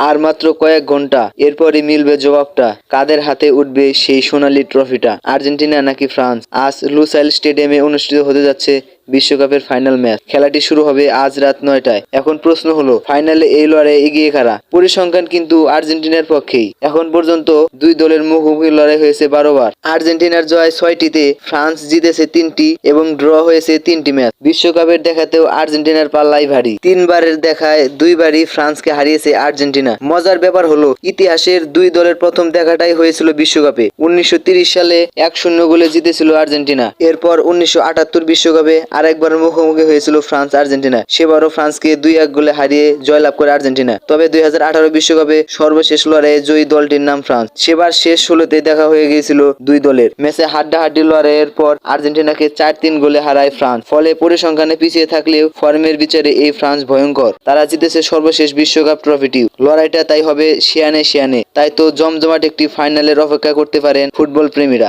আর মাত্র কয়েক ঘন্টা, এরপরই মিলবে জবাবটা। কাদের হাতে উঠবে সেই সোনালী ট্রফিটা, আর্জেন্টিনা নাকি ফ্রান্স? আজ লুসাইল স্টেডিয়ামে অনুষ্ঠিত হতে যাচ্ছে বিশ্বকাপের ফাইনাল ম্যাচ। খেলাটি শুরু হবে আজ রাত 9টায়। এখন প্রশ্ন হলো, ফাইনালে এই লড়াইয়ে এগিয়ে কারা? পরিসংখ্যান কিন্তু আর্জেন্টিনার পক্ষেই। এখন পর্যন্ত দুই দলের মুখোমুখি লড়াই হয়েছে 12 বার। আর্জেন্টিনার জয় 6টিতে, ফ্রান্স জিতেছে 3টি এবং ড্র হয়েছে 3টি ম্যাচ। বিশ্বকাপের দেখাতেও আর্জেন্টিনার পাল্লাই ভারী। 3বারের দেখায় 2বারই ফ্রান্সকে হারিয়েছে আর্জেন্টিনা। মজার ব্যাপার হলো, ইতিহাসের দুই দলের প্রথম দেখাটাই হয়েছিল বিশ্বকাপে। 1930 সালে 1-0 গোলে জিতেছিল আর্জেন্টিনা। এরপর 1978 বিশ্বকাপে আরেকবার মুখোমুখি হয়েছিল ফ্রান্স আর্জেন্টিনা। সেবারও ফ্রান্সকে 2-1 গোলে হারিয়ে জয়লাভ করে আর্জেন্টিনা। তবে 2018 বিশ্বকাপে সর্বশেষ লড়াইয়ে জয়ী দলটির নাম ফ্রান্স। সেবার শেষ 16তে দেখা হয়ে গিয়েছিল দুই দলের। ম্যাচে হাড্ডাহাড্ডি লড়াইয়ের পর আর্জেন্টিনাকে 4-3 গোলে হারায় ফ্রান্স। ফলে পরিসংখ্যানে পিছিয়ে থাকলেও ফর্মের বিচারে এই ফ্রান্স ভয়ঙ্কর। তারা জিতেছে সর্বশেষ বিশ্বকাপ ট্রফিটিও। লড়াইটা তাই হবে শিয়ানে শিয়ানে। তাই তো জমজমাট একটি ফাইনালের অপেক্ষা করতে পারেন ফুটবল প্রেমীরা।